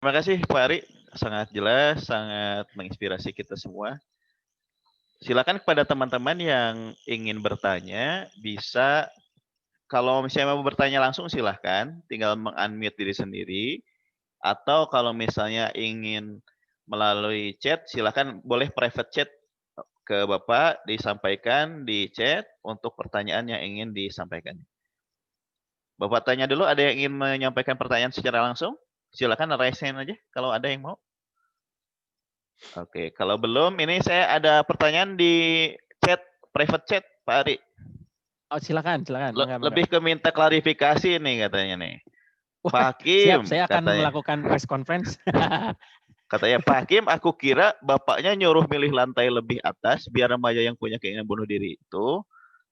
Terima kasih Pak Ari, sangat jelas, sangat menginspirasi kita semua. Silakan kepada teman-teman yang ingin bertanya, bisa kalau misalnya mau bertanya langsung silahkan, tinggal meng-unmute diri sendiri. Atau kalau misalnya ingin melalui chat, silakan boleh private chat ke Bapak, disampaikan di chat untuk pertanyaan yang ingin disampaikan. Bapak tanya dulu, ada yang ingin menyampaikan pertanyaan secara langsung? Silakan raise hand aja kalau ada yang mau. Oke, kalau belum, ini saya ada pertanyaan di chat, private chat, Pak Ari. Oh, silakan. Mangga. Lebih ke minta klarifikasi nih katanya nih. Wah, Pak Hakim, siap, saya akan katanya. melakukan press conference. Katanya Pak Hakim, aku kira bapaknya nyuruh milih lantai lebih atas biar remaja yang punya keinginan bunuh diri itu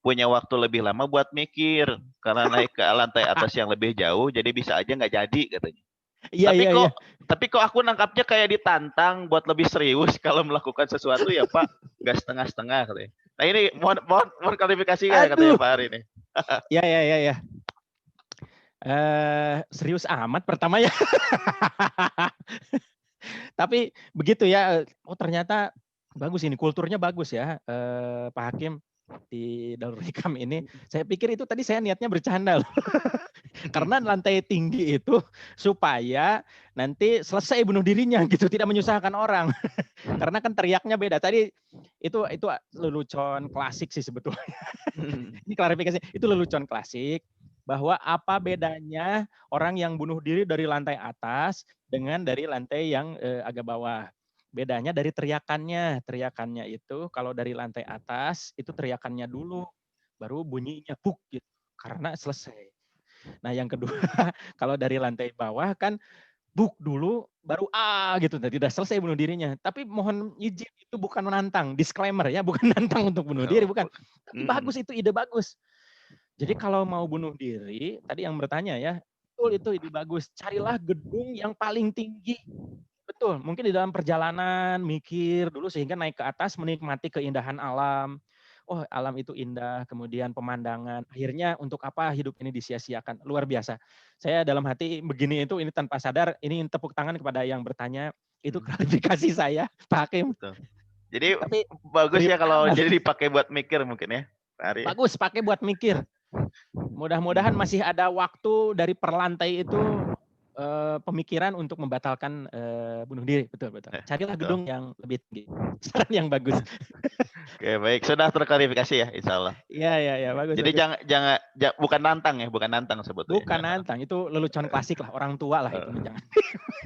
punya waktu lebih lama buat mikir. Karena naik ke lantai atas yang lebih jauh, jadi bisa aja nggak jadi katanya. Iya. Tapi kok aku nangkapnya kayak ditantang buat lebih serius kalau melakukan sesuatu ya Pak, nggak setengah-setengah katanya. Nah ini mohon klarifikasi katanya Aduh. Pak Ari nih. Ya. Serius amat pertama ya. Tapi begitu ya. Oh ternyata bagus ini, kulturnya bagus ya, Pak Hakim di Darul Hikam ini. Saya pikir itu tadi saya niatnya bercanda loh. Karena lantai tinggi itu supaya nanti selesai bunuh dirinya gitu, tidak menyusahkan orang. Karena kan teriaknya beda. Tadi itu lelucon klasik sih sebetulnya. Ini klarifikasi, itu lelucon klasik bahwa apa bedanya orang yang bunuh diri dari lantai atas dengan dari lantai yang agak bawah. Bedanya dari teriakannya. Teriakannya itu kalau dari lantai atas itu teriakannya dulu, baru bunyinya buk gitu. Karena selesai. Nah yang kedua kalau dari lantai bawah kan buk dulu baru gitu. Tidak selesai bunuh dirinya. Tapi mohon izin itu bukan menantang, disclaimer ya, bukan nantang untuk bunuh diri, bukan. Tapi bagus, itu ide bagus. Jadi kalau mau bunuh diri, tadi yang bertanya ya, betul itu ide bagus. Carilah gedung yang paling tinggi. Betul, mungkin di dalam perjalanan mikir dulu sehingga naik ke atas menikmati keindahan alam. Oh, alam itu indah, kemudian pemandangan. Akhirnya untuk apa hidup ini disia-siakan? Luar biasa. Saya dalam hati begini itu ini tanpa sadar, ini tepuk tangan kepada yang bertanya. Itu klarifikasi saya, Pak Hakim. Betul. Jadi Tapi bagus ya kalau amat. jadi dipakai buat mikir mungkin ya, Pak Ari. Bagus, pakai buat mikir. Mudah-mudahan masih ada waktu dari perlantai itu pemikiran untuk membatalkan bunuh diri. Betul. Carilah gedung yang lebih tinggi. Saran yang bagus. Oke, baik. Sudah terklarifikasi ya, insya Allah. Iya, bagus. Jadi jangan bukan nantang sebetulnya. Bukan nantang, itu lelucon klasik lah, orang tua lah itu. Jangan.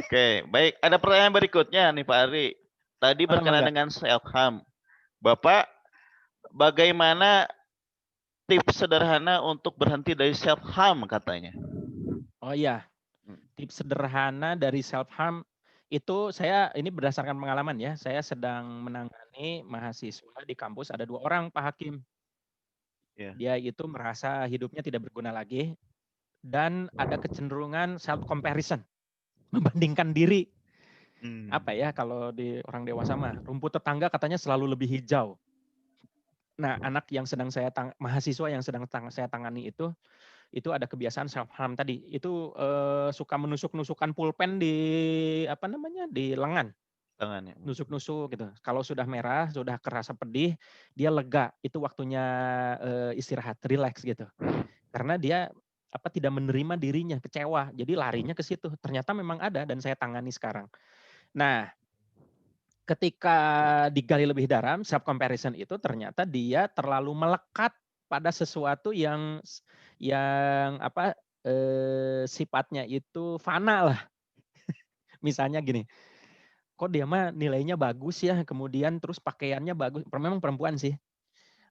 Oke, baik. Ada pertanyaan berikutnya nih Pak Ari. Tadi berkenaan Mangga. dengan self harm. Bapak, bagaimana tips sederhana untuk berhenti dari self harm katanya? Oh iya, tips sederhana dari self harm itu saya ini berdasarkan pengalaman ya. Saya sedang menangani mahasiswa di kampus, ada 2 orang Pak Hakim. Dia itu merasa hidupnya tidak berguna lagi dan ada kecenderungan self comparison, membandingkan diri. Apa ya kalau di orang dewasa mah, rumput tetangga katanya selalu lebih hijau. Nah, anak yang sedang mahasiswa yang sedang saya tangani itu ada kebiasaan self harm tadi. Itu suka menusuk-nusukan pulpen di di lengan. Tangannya. Nusuk-nusuk gitu. Kalau sudah merah, sudah kerasa pedih, dia lega. Itu waktunya istirahat, relax gitu. Karena dia tidak menerima dirinya, kecewa. Jadi larinya ke situ. Ternyata memang ada dan saya tangani sekarang. Nah, ketika digali lebih dalam, self comparison itu ternyata dia terlalu melekat pada sesuatu yang sifatnya itu fana lah. Misalnya gini, kok dia mah nilainya bagus ya, kemudian terus pakaiannya bagus, memang perempuan sih.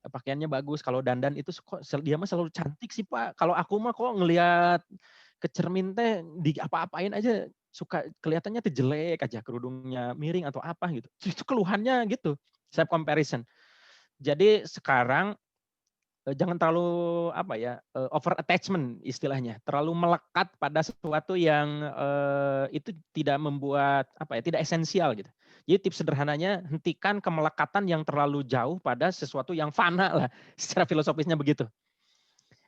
Pakaiannya bagus, kalau dandan itu kok dia mah selalu cantik sih Pak. Kalau aku mah kok ngelihat ke cermin teh di apa-apain aja suka kelihatannya tuh jelek aja, kerudungnya miring atau apa gitu. Itu keluhannya gitu, self comparison. Jadi sekarang jangan terlalu over attachment istilahnya, terlalu melekat pada sesuatu yang itu tidak membuat tidak esensial gitu. Jadi tips sederhananya hentikan kemelekatan yang terlalu jauh pada sesuatu yang fana lah, secara filosofisnya begitu.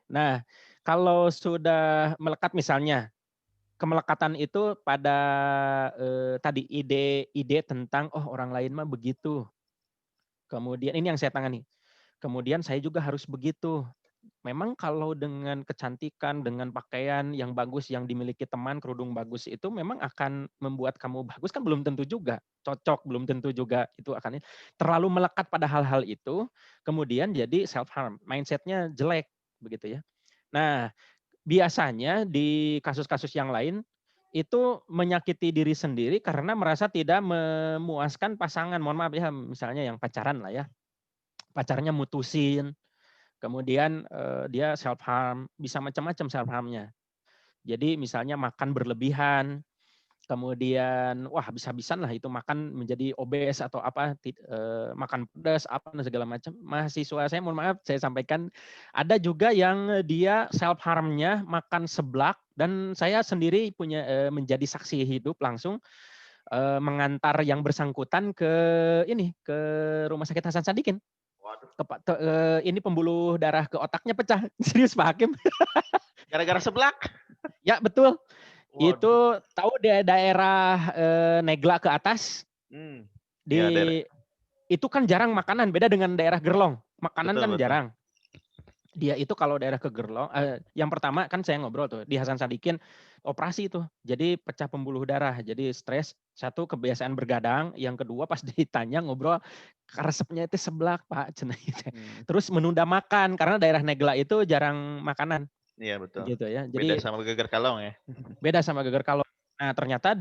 Nah, kalau sudah melekat misalnya kemelekatan itu pada tadi ide-ide tentang oh orang lain mah begitu. Kemudian ini yang saya tangani. Kemudian saya juga harus begitu. Memang kalau dengan kecantikan, dengan pakaian yang bagus yang dimiliki teman, kerudung bagus itu memang akan membuat kamu bagus kan belum tentu juga. Cocok belum tentu juga itu akan terlalu melekat pada hal-hal itu, kemudian jadi self harm, mindsetnya jelek begitu ya. Nah, biasanya di kasus-kasus yang lain itu menyakiti diri sendiri karena merasa tidak memuaskan pasangan. Mohon maaf ya, misalnya yang pacaran lah ya. Pacarnya mutusin, kemudian, dia self harm, bisa macam-macam self harm-nya. Jadi misalnya makan berlebihan, kemudian wah habis-habisan lah itu makan menjadi obes atau apa, makan pedas, apa dan segala macam. Mahasiswa saya mohon maaf saya sampaikan, ada juga yang dia self harm-nya makan seblak dan saya sendiri punya, menjadi saksi hidup langsung, mengantar yang bersangkutan ke ini, ke Rumah Sakit Hasan Sadikin. Waduh. Ini pembuluh darah ke otaknya pecah. Serius Pak Hakim. Gara-gara seblak? Ya betul. Waduh. Itu tahu daerah Negla ke atas, Ya daerah. itu kan jarang makanan, beda dengan daerah Gerlong. Makanan Betul, kan betul. jarang. Dia itu kalau daerah ke Gerlong, yang pertama kan saya ngobrol tuh di Hasan Sadikin operasi itu. Jadi pecah pembuluh darah, jadi stres. Satu kebiasaan bergadang, yang kedua pas ditanya ngobrol resepnya itu seblak Pak, cenah gitu. Terus menunda makan karena daerah Negla itu jarang makanan. Iya betul. Gitu ya. Beda Jadi sama geger kalong ya. beda sama geger kalong. Nah, ternyata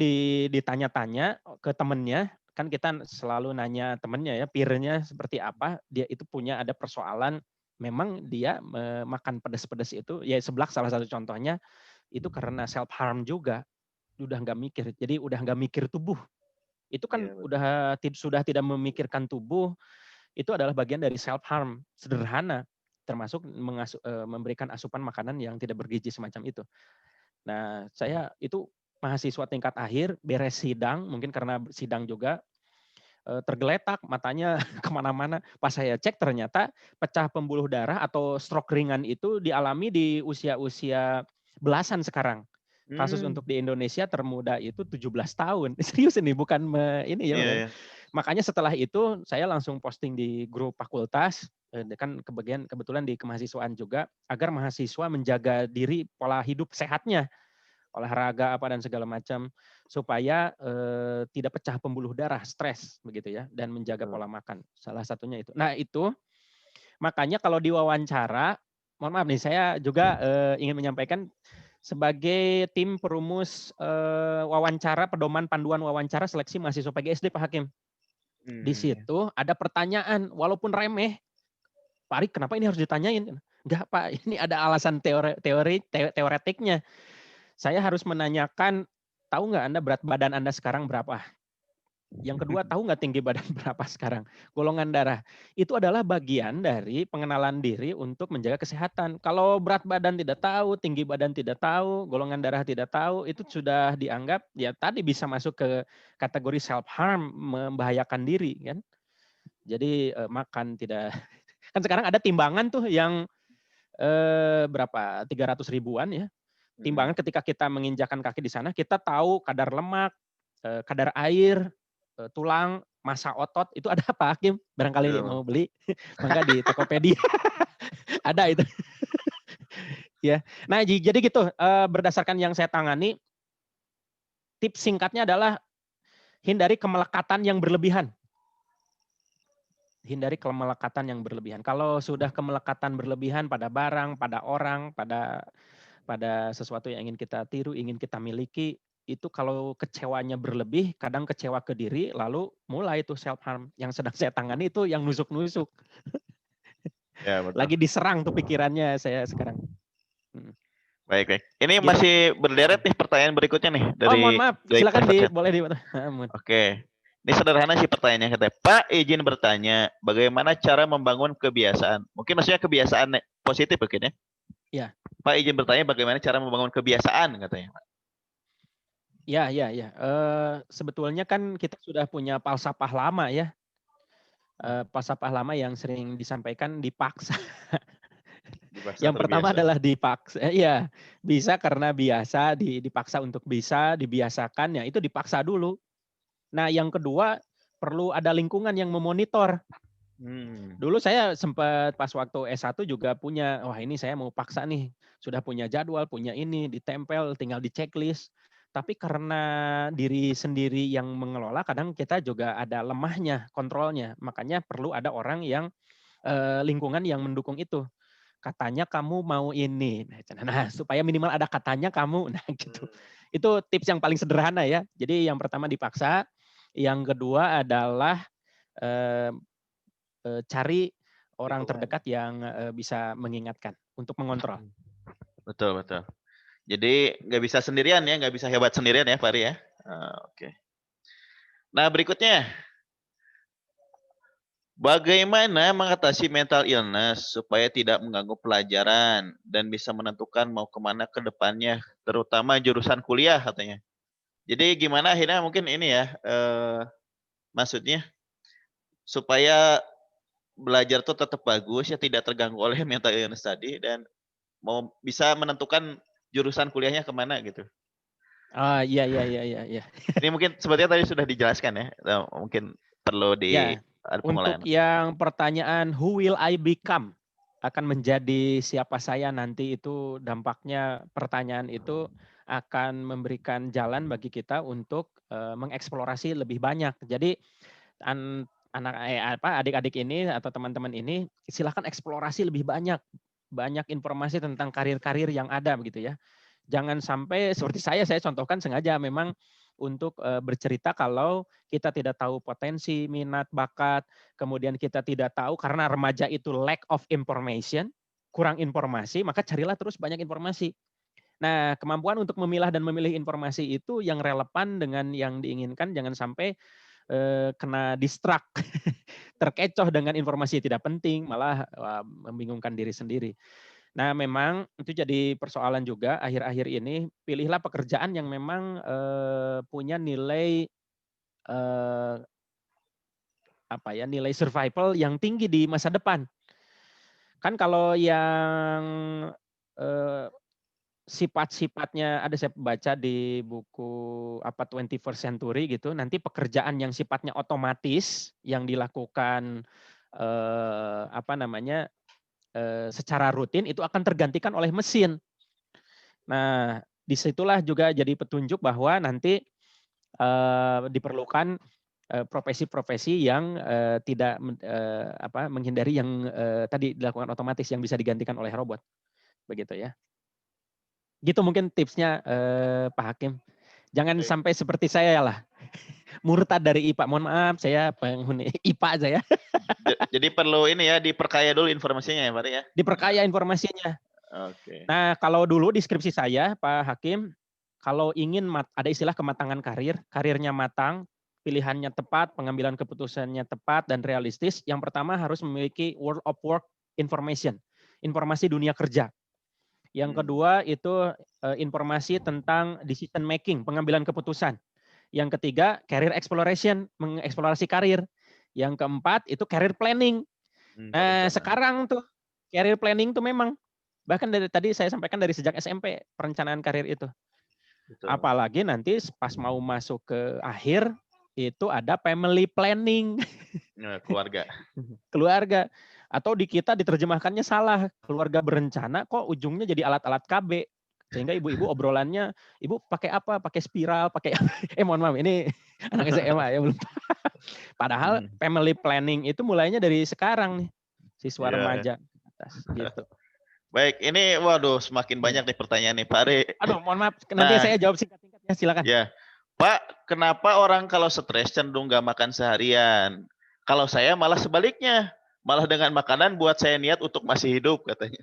ditanya-tanya ke temennya, kan kita selalu nanya temennya ya, peer-nya seperti apa, dia itu punya ada persoalan, memang dia makan pedas-pedas itu, ya seblak salah satu contohnya, itu karena self harm juga, udah nggak mikir, jadi udah nggak mikir tubuh. Itu kan Iya betul. sudah tidak memikirkan tubuh, itu adalah bagian dari self harm sederhana, termasuk memberikan asupan makanan yang tidak bergizi semacam itu. Nah, saya itu mahasiswa tingkat akhir, beres sidang, mungkin karena sidang juga, tergeletak, matanya kemana-mana. Pas saya cek ternyata pecah pembuluh darah atau stroke ringan itu dialami di usia-usia belasan sekarang. Kasus untuk di Indonesia termuda itu 17 tahun. Serius ini, bukan ini ya. Iya, iya. Makanya setelah itu saya langsung posting di grup fakultas, kan kebetulan di kemahasiswaan juga, agar mahasiswa menjaga diri pola hidup sehatnya. Olahraga apa dan segala macam supaya tidak pecah pembuluh darah, stres begitu ya dan menjaga Betul. pola makan. Salah satunya itu. Nah, itu makanya kalau diwawancara, mohon maaf nih saya juga ingin menyampaikan sebagai tim perumus wawancara pedoman panduan wawancara seleksi mahasiswa PGSD Pak Hakim. Di Iya. situ ada pertanyaan walaupun remeh, "Pak Arik kenapa ini harus ditanyain?" Enggak Pak, ini ada alasan teoretiknya. Saya harus menanyakan, tahu nggak Anda berat badan Anda sekarang berapa? Yang kedua, tahu nggak tinggi badan berapa sekarang? Golongan darah. Itu adalah bagian dari pengenalan diri untuk menjaga kesehatan. Kalau berat badan tidak tahu, tinggi badan tidak tahu, golongan darah tidak tahu, itu sudah dianggap ya tadi bisa masuk ke kategori self harm, membahayakan diri kan. Jadi makan tidak kan sekarang ada timbangan tuh yang berapa 300 ribuan ya. Timbangan ketika kita menginjakan kaki di sana, kita tahu kadar lemak, kadar air, tulang, massa otot, itu ada Pak Hakim, barangkali Betul. mau beli, mangga di Tokopedia ada itu. Ya. Nah, jadi gitu, berdasarkan yang saya tangani, tips singkatnya adalah hindari kemelekatan yang berlebihan. Hindari kemelekatan yang berlebihan. Kalau sudah kemelekatan berlebihan pada barang, pada orang, pada sesuatu yang ingin kita tiru, ingin kita miliki, itu kalau kecewanya berlebih, kadang kecewa ke diri, lalu mulai itu self harm. Yang sedang saya tangani itu yang nusuk-nusuk. Ya betul. Lagi diserang tuh pikirannya saya sekarang. Baik, baik. Ini Gitu. masih berderet nih pertanyaan berikutnya nih Oh dari mohon maaf, silakan private chat. boleh di. Oke. Ini sederhana sih pertanyaannya, katanya, Pak izin bertanya, bagaimana cara membangun kebiasaan? Mungkin maksudnya kebiasaan positif mungkin ya. Ya. Pak izin bertanya bagaimana cara membangun kebiasaan katanya, Pak. Ya. Sebetulnya kan kita sudah punya falsafah lama ya. Falsafah lama yang sering disampaikan dipaksa. Dipaksa Yang pertama terbiasa. adalah dipaksa, iya, bisa karena biasa, dipaksa untuk bisa, dibiasakan, ya itu dipaksa dulu. Nah, yang kedua perlu ada lingkungan yang memonitor. Hmm. Dulu saya sempat pas waktu S1 juga punya, wah ini saya mau paksa nih, sudah punya jadwal, punya ini, ditempel, tinggal di checklist. Tapi karena diri sendiri yang mengelola, kadang kita juga ada lemahnya, kontrolnya. Makanya perlu ada orang yang lingkungan yang mendukung itu. Katanya kamu mau ini. Nah, supaya minimal ada katanya kamu. Nah, gitu. Hmm. Itu tips yang paling sederhana ya. Jadi yang pertama dipaksa, yang kedua adalah eh, cari orang Lingkungan. terdekat yang bisa mengingatkan untuk mengontrol. Betul, betul. Jadi nggak bisa sendirian ya, nggak bisa hebat sendirian ya, Fahri ya. Oke. Nah, berikutnya, bagaimana mengatasi mental illness supaya tidak mengganggu pelajaran dan bisa menentukan mau kemana ke depannya, terutama jurusan kuliah katanya. Jadi gimana akhirnya mungkin ini ya, maksudnya supaya belajar tuh tetap bagus ya, tidak terganggu oleh mental illness tadi dan mau bisa menentukan jurusan kuliahnya kemana gitu. Ah, iya, iya, iya, iya, iya. Ini mungkin sepertinya tadi sudah dijelaskan ya, mungkin perlu Ya, ada untuk pengulayan. yang pertanyaan who will I become, akan menjadi siapa saya nanti, itu dampaknya pertanyaan itu akan memberikan jalan bagi kita untuk mengeksplorasi lebih banyak. Jadi adik-adik ini atau teman-teman ini silahkan eksplorasi lebih banyak, banyak informasi tentang karir-karir yang ada begitu ya. Jangan sampai seperti saya contohkan sengaja memang untuk bercerita kalau kita tidak tahu potensi, minat, bakat, kemudian kita tidak tahu karena remaja itu lack of information, kurang informasi, maka carilah terus banyak informasi. Nah, kemampuan untuk memilah dan memilih informasi itu yang relevan dengan yang diinginkan, jangan sampai kena distract, terkecoh dengan informasi yang tidak penting, malah membingungkan diri sendiri. Nah, memang itu jadi persoalan juga akhir-akhir ini, pilihlah pekerjaan yang memang punya nilai eh, apa ya, nilai survival yang tinggi di masa depan. Kan kalau yang eh, sifat-sifatnya ada, saya baca di buku apa 21st Century gitu, nanti pekerjaan yang sifatnya otomatis yang dilakukan apa namanya secara rutin itu akan tergantikan oleh mesin. Nah, disitulah juga jadi petunjuk bahwa nanti diperlukan profesi-profesi yang tidak menghindari yang tadi dilakukan otomatis yang bisa digantikan oleh robot, begitu ya. Gitu mungkin tipsnya Pak Hakim. Jangan Baik. sampai seperti saya lah, murtad dari IPA. Mohon maaf, saya penghuni IPA aja ya. Jadi perlu ini ya, diperkaya dulu informasinya ya, Fahri ya. Diperkaya informasinya. Oke. Nah, kalau dulu di skripsi saya, Pak Hakim, kalau ingin ada istilah kematangan karir, karirnya matang, pilihannya tepat, pengambilan keputusannya tepat dan realistis, yang pertama harus memiliki world of work information, informasi dunia kerja. Yang Hmm. kedua itu informasi tentang decision making, pengambilan keputusan. Yang ketiga, career exploration, mengeksplorasi karir. Yang keempat itu career planning. Nah, Perencanaan. sekarang tuh career planning tuh memang bahkan dari tadi saya sampaikan dari sejak SMP perencanaan karir itu. Betul. Apalagi nanti pas mau masuk ke akhir itu ada family planning, Nah, keluarga. keluarga. Atau di kita diterjemahkannya salah, keluarga berencana kok ujungnya jadi alat-alat KB. Sehingga ibu-ibu obrolannya, ibu pakai apa? Pakai spiral, pakai mohon maaf ini anak SMA ya belum. Padahal Mhm. family planning itu mulainya dari sekarang nih, siswa Iya. remaja atas gitu. Baik, ini waduh semakin banyak Ya. nih pertanyaan nih, Pak Ari. Aduh, mohon maaf, nanti Nah, saya jawab singkat-singkat ya, silakan. ya. Pak, kenapa orang kalau stres cenderung nggak makan seharian? Kalau saya malah sebaliknya. Malah dengan makanan buat saya niat untuk masih hidup katanya.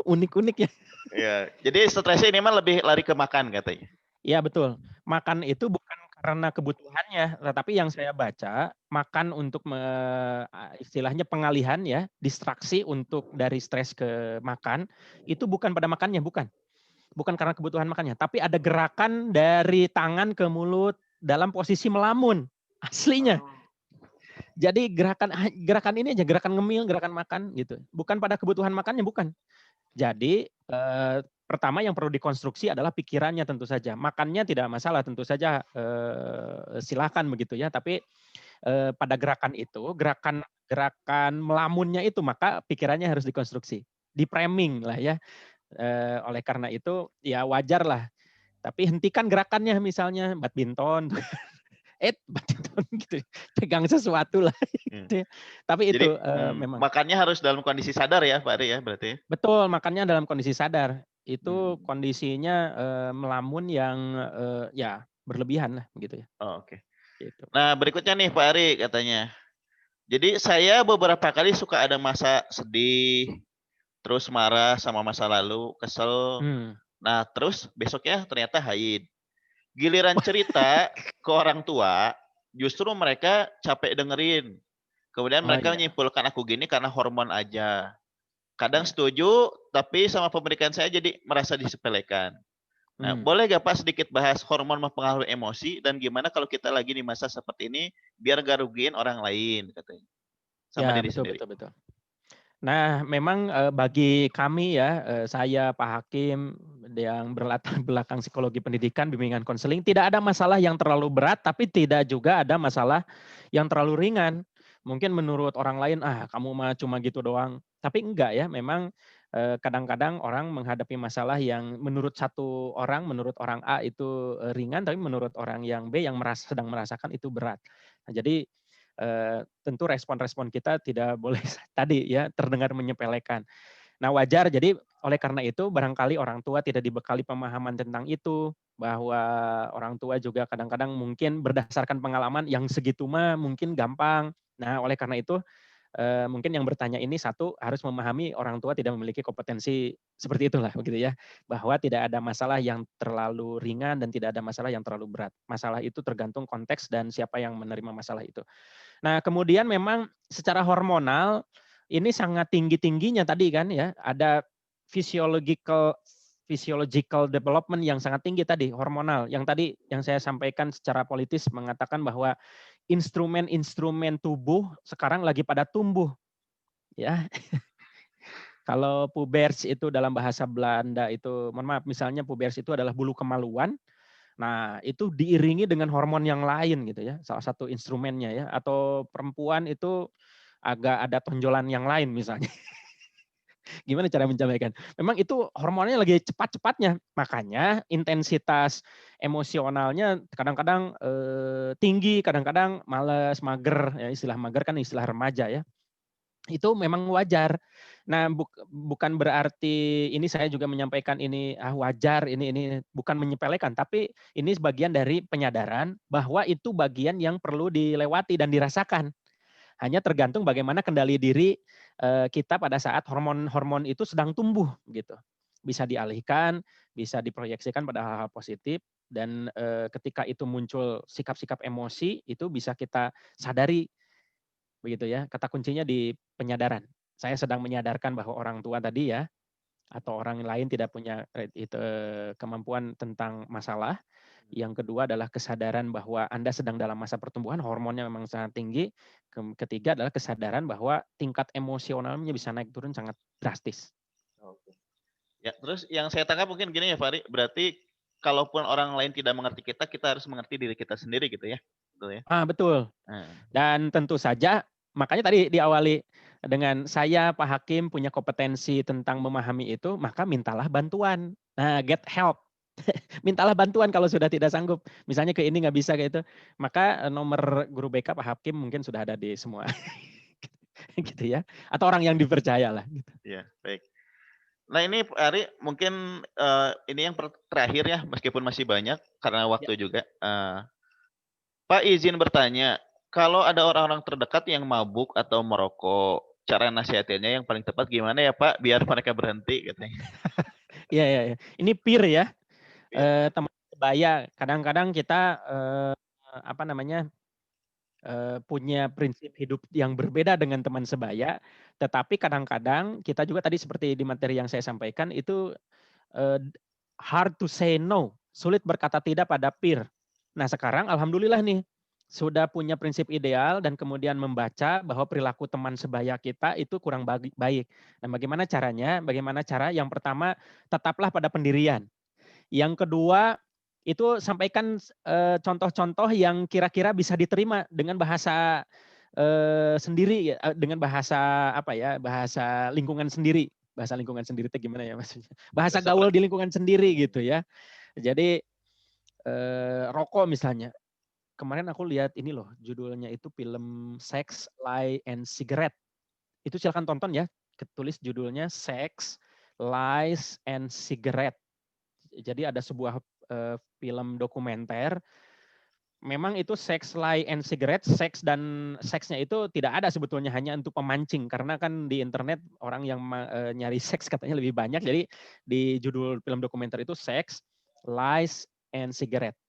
Unik-unik ya. Ya, jadi stresnya ini mah lebih lari ke makan katanya. Iya betul. Makan itu bukan karena kebutuhannya, tetapi yang saya baca, makan untuk istilahnya pengalihan ya, distraksi untuk dari stres ke makan, itu bukan pada makannya, bukan. Bukan karena kebutuhan makannya, tapi ada gerakan dari tangan ke mulut dalam posisi melamun, aslinya. Jadi gerakan ini aja, gerakan ngemil, gerakan makan gitu. Bukan pada kebutuhan makannya, bukan. Jadi, pertama yang perlu dikonstruksi adalah pikirannya tentu saja. Makannya tidak masalah, tentu saja, silakan begitu ya. Tapi, pada gerakan itu, gerakan gerakan melamunnya itu, maka pikirannya harus dikonstruksi, di-framing lah ya. Oleh karena itu, ya wajarlah. Tapi hentikan gerakannya misalnya badminton, badminton gitu, pegang sesuatu lah Hmm. gitu ya. Tapi Jadi itu, memang. makannya harus dalam kondisi sadar ya Pak Ari ya berarti? Betul, makannya dalam kondisi sadar. Itu Hmm. kondisinya, melamun yang, ya berlebihan lah begitu ya, Oh, oke. gitu. Nah berikutnya nih Pak Ari katanya. Jadi saya beberapa kali suka ada masa sedih, terus marah sama masa lalu, kesel. Mmm. Nah terus besoknya ternyata haid. Giliran cerita ke orang tua, justru mereka capek dengerin. Kemudian Oh mereka iya, menyimpulkan aku gini karena hormon aja. Kadang iya. setuju, tapi sama pemikiran saya jadi merasa disepelekan. Nah, Mmm. boleh gak Pak sedikit bahas hormon mempengaruhi emosi dan gimana kalau kita lagi di masa seperti ini biar gak rugiin orang lain katanya, sama Ya, diri betul sendiri. betul betul. Nah, memang, bagi kami ya, saya, Pak Hakim, yang berlatar belakang psikologi pendidikan, bimbingan konseling, tidak ada masalah yang terlalu berat, tapi tidak juga ada masalah yang terlalu ringan. Mungkin menurut orang lain, "Ah, kamu mah cuma gitu doang." Tapi enggak ya, memang, kadang-kadang orang menghadapi masalah yang menurut satu orang, menurut orang A itu, ringan, tapi menurut orang yang B yang sedang merasakan itu berat. Nah, jadi, tentu respon-respon kita tidak boleh tadi ya, terdengar menyepelekan. Nah wajar, jadi oleh karena itu barangkali orang tua tidak dibekali pemahaman tentang itu, bahwa orang tua juga kadang-kadang mungkin berdasarkan pengalaman yang segitu mah mungkin gampang. Nah oleh karena itu, mungkin yang bertanya ini satu harus memahami orang tua tidak memiliki kompetensi seperti itulah begitu ya, bahwa tidak ada masalah yang terlalu ringan dan tidak ada masalah yang terlalu berat. Masalah itu tergantung konteks dan siapa yang menerima masalah itu. Nah, kemudian memang secara hormonal ini sangat tinggi-tingginya tadi kan ya, ada physiological physiological development yang sangat tinggi tadi, hormonal. Yang tadi yang saya sampaikan secara politis mengatakan bahwa instrumen-instrumen tubuh sekarang lagi pada tumbuh ya. Kalau pubers itu dalam bahasa Belanda itu, mohon maaf, misalnya pubers itu adalah bulu kemaluan. Nah, itu diiringi dengan hormon yang lain gitu ya, salah satu instrumennya ya, atau perempuan itu agak ada tonjolan yang lain misalnya. Gimana cara menyampaikan? Memang itu hormonnya lagi cepat-cepatnya, makanya intensitas emosionalnya kadang-kadang, tinggi, kadang-kadang males, mager, ya istilah mager kan istilah remaja ya. Itu memang wajar. Nah, bukan berarti ini saya juga menyampaikan ini, wajar, ini bukan menyepelekan, tapi ini sebagian dari penyadaran bahwa itu bagian yang perlu dilewati dan dirasakan. Hanya tergantung bagaimana kendali diri, kita pada saat hormon-hormon itu sedang tumbuh, gitu. Bisa dialihkan, bisa diproyeksikan pada hal-hal positif dan, ketika itu muncul sikap-sikap emosi, itu bisa kita sadari begitu ya, kata kuncinya di penyadaran. Saya sedang menyadarkan bahwa orang tua tadi ya, atau orang lain tidak punya kemampuan tentang masalah. Yang kedua adalah kesadaran bahwa Anda sedang dalam masa pertumbuhan, hormonnya memang sangat tinggi. Ketiga adalah kesadaran bahwa tingkat emosionalnya bisa naik turun sangat drastis. Oke. Ya, terus yang saya tangkap mungkin gini ya Fari, berarti kalaupun orang lain tidak mengerti kita, kita harus mengerti diri kita sendiri gitu ya. Betul ya? Betul. Nah, Dan tentu saja, makanya tadi diawali dengan saya, Pak Hakim, punya kompetensi tentang memahami itu, maka mintalah bantuan. Nah, get help. Mintalah bantuan kalau sudah tidak sanggup. Misalnya ke ini nggak bisa kayak itu, maka nomor guru BK Pak Hakim mungkin sudah ada di semua. Gitu ya. Atau orang yang dipercaya lah. Gitu. iya, baik. Nah ini Pak Ari mungkin, ini yang terakhir ya meskipun masih banyak karena Ya. waktu juga, Pak izin bertanya, kalau ada orang-orang terdekat yang mabuk atau merokok, cara nasihatinnya yang paling tepat gimana ya Pak biar mereka berhenti katanya? Iya, iya, iya. Ini peer ya, Iya, teman sebaya. Kadang-kadang kita, apa namanya, punya prinsip hidup yang berbeda dengan teman sebaya, tetapi kadang-kadang kita juga tadi seperti di materi yang saya sampaikan itu, eee, hard to say no, sulit berkata tidak pada peer. Nah sekarang alhamdulillah nih, sudah punya prinsip ideal dan kemudian membaca bahwa perilaku teman sebaya kita itu kurang baik. Nah, bagaimana caranya? Bagaimana cara? Yang pertama, tetaplah pada pendirian. Yang kedua, itu sampaikan contoh-contoh yang kira-kira bisa diterima dengan bahasa sendiri, dengan bahasa apa ya? Bahasa lingkungan sendiri. Bahasa lingkungan sendiri itu gimana ya maksudnya? Bahasa gaul di lingkungan sendiri gitu ya. Jadi rokok misalnya. Kemarin aku lihat ini loh, judulnya itu film Sex, Lie and Cigarette. Itu silakan tonton ya. Ketulis judulnya Sex, Lies and Cigarette. Jadi ada sebuah film dokumenter. Memang itu sex, lie, and cigarette, seks dan seksnya itu tidak ada sebetulnya, hanya untuk pemancing. Karena kan di internet orang yang nyari seks katanya lebih banyak. Jadi di judul film dokumenter itu Sex, Lies, and Cigarette.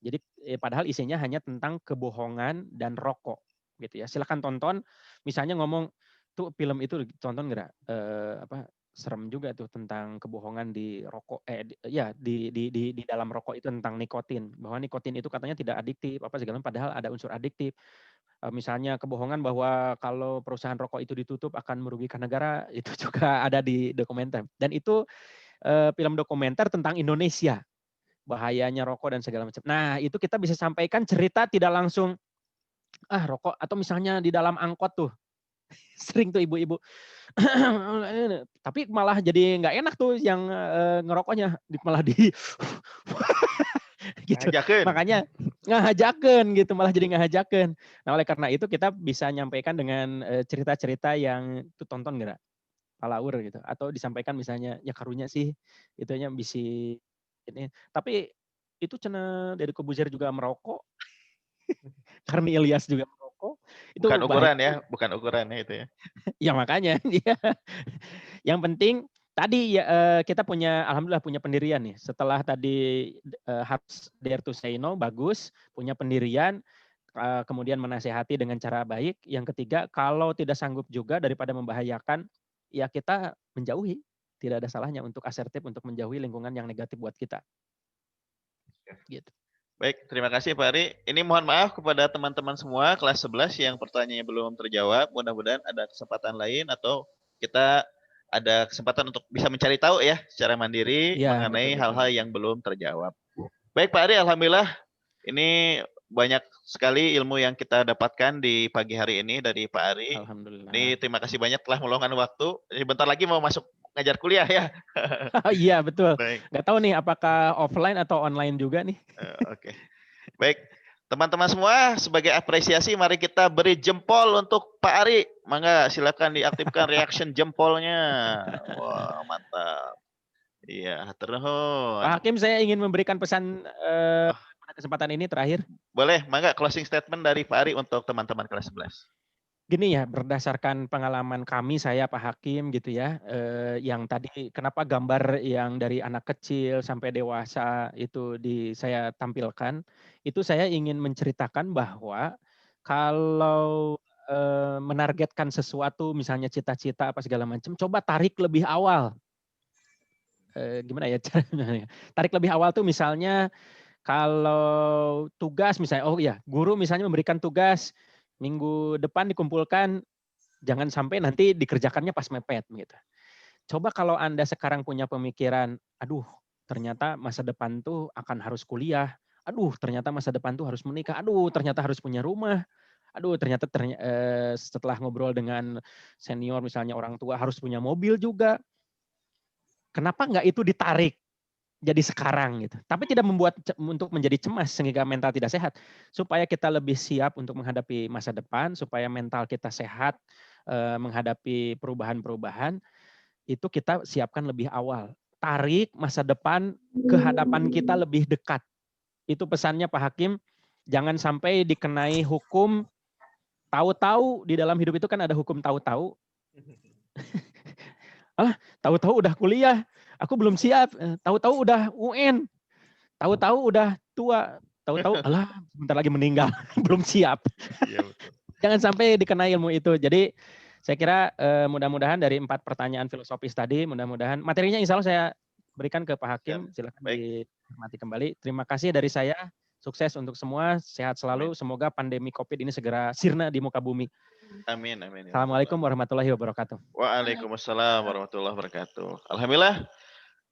Jadi padahal isinya hanya tentang kebohongan dan rokok gitu ya. Silakan tonton. Misalnya ngomong tuh film itu tonton nggak? Apa serem juga tuh tentang kebohongan di rokok di dalam rokok itu tentang nikotin. Bahwa nikotin itu katanya tidak adiktif apa segala padahal ada unsur adiktif. Misalnya kebohongan bahwa kalau perusahaan rokok itu ditutup akan merugikan negara itu juga ada di dokumenter. Dan itu film dokumenter tentang Indonesia, bahayanya rokok dan segala macam. Nah, itu kita bisa sampaikan cerita tidak langsung rokok, atau misalnya di dalam angkot tuh sering tuh ibu-ibu tapi malah jadi nggak enak tuh yang ngerokoknya malah di gitu. Ngajakeun. Makanya ngahajakeun gitu, malah jadi ngahajakeun. Nah, oleh karena itu kita bisa nyampaikan dengan cerita-cerita yang tuh tonton nggak palaur gitu, atau disampaikan misalnya ya karunya sih itunya bisi ini. Tapi itu cenah dari Kobuzer juga merokok, Karni Ilyas juga merokok, itu Bukan bahaya. ukuran ya, bukan ukurannya itu ya. Ya makanya dia. Yang penting tadi ya kita punya alhamdulillah punya pendirian nih. Setelah tadi harus dare to say no bagus, punya pendirian, kemudian menasehati dengan cara baik. Yang ketiga, kalau tidak sanggup juga daripada membahayakan, ya kita menjauhi. Tidak ada salahnya untuk asertif untuk menjauhi lingkungan yang negatif buat kita. Gitu. Baik, terima kasih Pak Ari. Ini mohon maaf kepada teman-teman semua kelas 11 yang pertanyaannya belum terjawab. Mudah-mudahan ada kesempatan lain atau kita ada kesempatan untuk bisa mencari tahu ya secara mandiri Ya, mengenai betul, hal-hal betul. yang belum terjawab. Baik Pak Ari, alhamdulillah ini banyak sekali ilmu yang kita dapatkan di pagi hari ini dari Pak Ari. Alhamdulillah. Ini terima kasih banyak telah meluangkan waktu. Ini bentar lagi mau masuk ngajar kuliah ya. Iya, betul. Baik. Nggak tahu nih apakah offline atau online juga nih. Oke. Baik, teman-teman semua sebagai apresiasi mari kita beri jempol untuk Pak Ari. Mangga silakan diaktifkan reaction jempolnya. Wah, mantap. Iya, hatur nuhun. Pak Hakim, saya ingin memberikan pesan pada kesempatan ini terakhir. Boleh, mangga closing statement dari Pak Ari untuk teman-teman kelas 11. Gini ya, berdasarkan pengalaman kami, saya Pak Hakim gitu ya, yang tadi kenapa gambar yang dari anak kecil sampai dewasa itu saya tampilkan, itu saya ingin menceritakan bahwa kalau menargetkan sesuatu, misalnya cita-cita apa segala macam, coba tarik lebih awal. Gimana ya caranya? Tarik lebih awal tuh misalnya kalau tugas misalnya, oh ya, guru misalnya memberikan tugas minggu depan dikumpulkan, jangan sampai nanti dikerjakannya pas mepet gitu. Coba kalau Anda sekarang punya pemikiran, aduh ternyata masa depan tuh akan harus kuliah, aduh ternyata masa depan tuh harus menikah, aduh ternyata harus punya rumah, aduh ternyata setelah ngobrol dengan senior misalnya orang tua harus punya mobil juga. Kenapa nggak itu ditarik jadi sekarang gitu. Tapi tidak membuat untuk menjadi cemas sehingga mental tidak sehat. Supaya kita lebih siap untuk menghadapi masa depan, supaya mental kita sehat menghadapi perubahan-perubahan, itu kita siapkan lebih awal. Tarik masa depan ke hadapan kita lebih dekat. Itu pesannya Pak Hakim, jangan sampai dikenai hukum tahu-tahu di dalam hidup itu kan ada hukum tahu-tahu. Tahu-tahu udah kuliah, aku belum siap. Tahu-tahu udah UN, tahu-tahu udah tua, tahu-tahu alah sebentar lagi meninggal, belum siap. Iya, betul. Jangan sampai dikenai ilmu itu. Jadi saya kira mudah-mudahan dari 4 pertanyaan filosofis tadi, mudah-mudahan materinya insya Allah saya berikan ke Pak Hakim. Silakan Baik. dinikmati kembali. Terima kasih dari saya. Sukses untuk semua, sehat selalu. Amin. Semoga pandemi COVID ini segera sirna di muka bumi. Amin, amin ya rabbal Assalamualaikum alamin. warahmatullahi wabarakatuh. Waalaikumsalam warahmatullahi wabarakatuh. Alhamdulillah,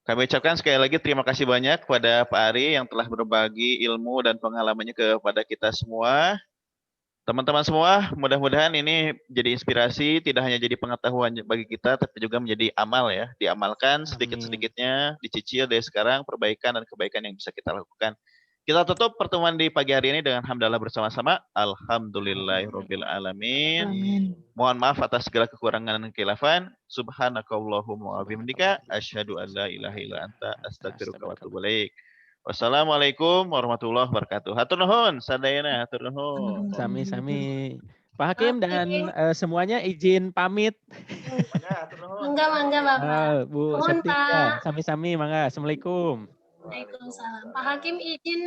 kami ucapkan sekali lagi terima kasih banyak kepada Pak Ari yang telah berbagi ilmu dan pengalamannya kepada kita semua. Teman-teman semua, mudah-mudahan ini jadi inspirasi, tidak hanya jadi pengetahuan bagi kita, tapi juga menjadi amal ya. Diamalkan Amin. sedikit-sedikitnya, dicicil dari sekarang perbaikan dan kebaikan yang bisa kita lakukan. Kita tutup pertemuan di pagi hari ini dengan hamdalah bersama-sama. Alhamdulillahirabbil alamin. Amin. Mohon maaf atas segala kekurangan dan khilafan. Subhanakallahumma wa bihamdika asyhadu an la ilaha illa anta astaghfiruka wa atubu ilaik. Wassalamualaikum warahmatullahi wabarakatuh. Hatur nuhun, sadayana hatur nuhun. Sami-sami. Pak Hakim dan Oke. semuanya izin pamit. Mangga Bapak. Bu Mohon Septika, Pak. sami-sami, mangga. Assalamualaikum. Waalaikumsalam. Pak Hakim izin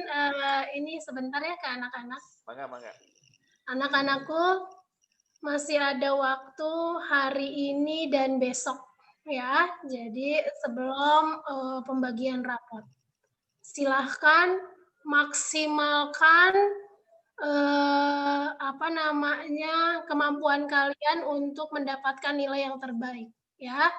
ini sebentar ya ke anak-anak. Mangga. Anak-anakku masih ada waktu hari ini dan besok ya. Jadi sebelum pembagian rapot. Silahkan maksimalkan kemampuan kalian untuk mendapatkan nilai yang terbaik ya.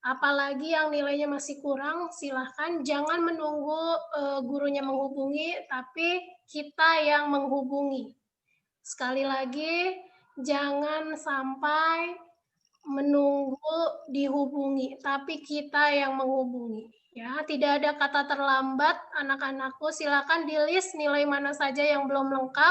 Apalagi yang nilainya masih kurang, silahkan jangan menunggu gurunya menghubungi, tapi kita yang menghubungi. Sekali lagi, jangan sampai menunggu dihubungi, tapi kita yang menghubungi. Ya, tidak ada kata terlambat, anak-anakku. Silakan di list nilai mana saja yang belum lengkap.